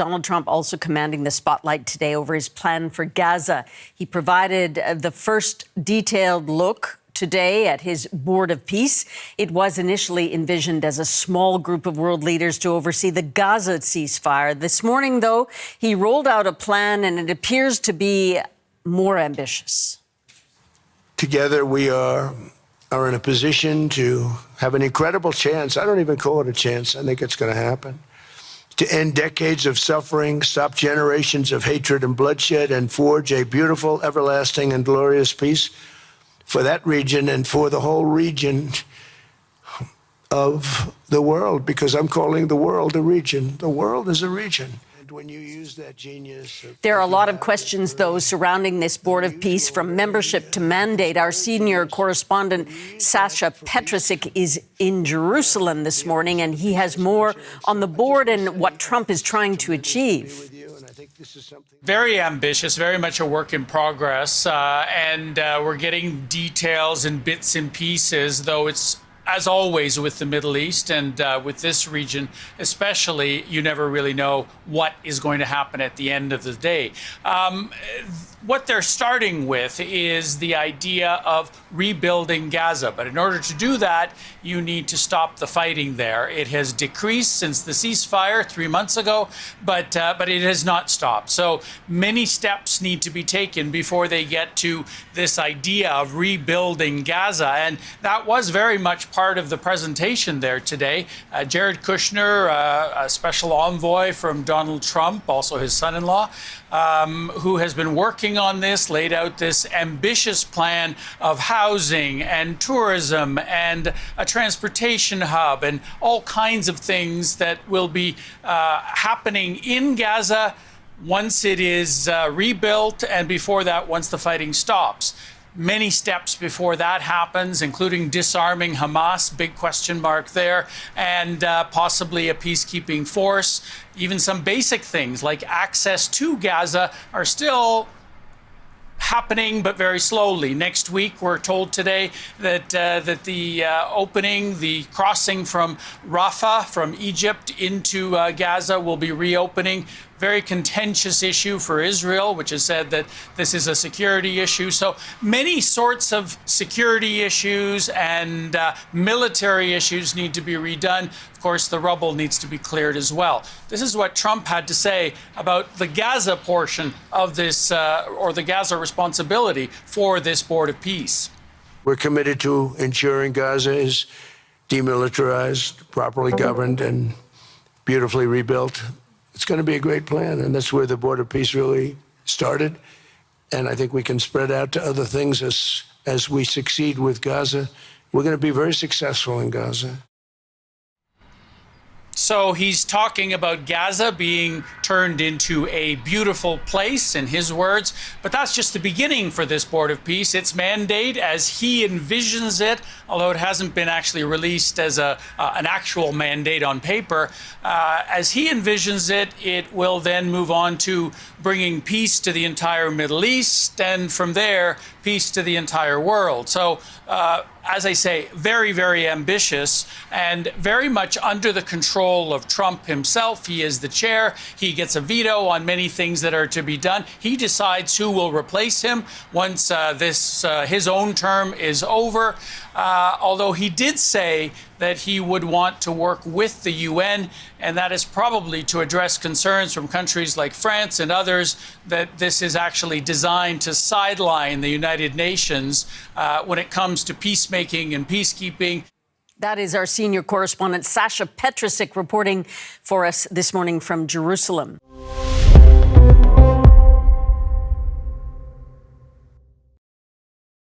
Donald Trump also commanding the spotlight today over his plan for Gaza. He provided the first detailed look today at his Board of Peace. It was initially envisioned as a small group of world leaders to oversee the Gaza ceasefire. This morning, though, he rolled out a plan, and it appears to be more ambitious. Together, we are in a position to have an incredible chance. I don't even call it a chance. I think it's going to happen. To end decades of suffering, stop generations of hatred and bloodshed, and forge a beautiful, everlasting, and glorious peace for that region and for the whole region of the world, because I'm calling the world a region. The world is a region. And when you use that genius... There are a lot of questions, though, surrounding this Board of Peace, from membership to mandate. Our senior correspondent, Sasha Petrusik, is in Jerusalem this morning, and he has more on the board and what Trump is trying to achieve. Very ambitious, very much a work in progress, and we're getting details and bits and pieces, though it's, as always with the Middle East and with this region especially, you never really know what is going to happen at the end of the day. What they're starting with is the idea of rebuilding Gaza. But in order to do that, you need to stop the fighting there. It has decreased since the ceasefire 3 months ago, but it has not stopped. So many steps need to be taken before they get to this idea of rebuilding Gaza. And that was very much part of the presentation there today. Jared Kushner, a special envoy from Donald Trump, also his son-in-law, who has been working on this, laid out this ambitious plan of housing and tourism and a transportation hub and all kinds of things that will be happening in Gaza once it is rebuilt, and before that, once the fighting stops. Many steps before that happens, including disarming Hamas, big question mark there, and possibly a peacekeeping force. Even some basic things like access to Gaza are still happening, but very slowly. Next week, we're told today that the opening, the crossing from Rafah, from Egypt into Gaza, will be reopening. Very contentious issue for Israel, which has said that this is a security issue. So many sorts of security issues and military issues need to be redone. Of course, the rubble needs to be cleared as well. This is what Trump had to say about the Gaza portion of this, or the Gaza responsibility for this Board of Peace. We're committed to ensuring Gaza is demilitarized, properly governed, and beautifully rebuilt. It's going to be a great plan, and that's where the Board of Peace really started. And I think we can spread out to other things as we succeed with Gaza. We're going to be very successful in Gaza. So he's talking about Gaza being turned into a beautiful place, in his words. But that's just the beginning for this Board of Peace. Its mandate, as he envisions it, although it hasn't been actually released as an actual mandate on paper, as he envisions it, it will then move on to bringing peace to the entire Middle East, and from there, peace to the entire world. So, as I say, very, very ambitious and very much under the control of Trump himself. He is the chair. He gets a veto on many things that are to be done. He decides who will replace him once his own term is over. Although he did say that he would want to work with the UN, and that is probably to address concerns from countries like France and others that this is actually designed to sideline the United Nations when it comes to peacemaking and peacekeeping. That is our senior correspondent, Sasha Petrusik, reporting for us this morning from Jerusalem.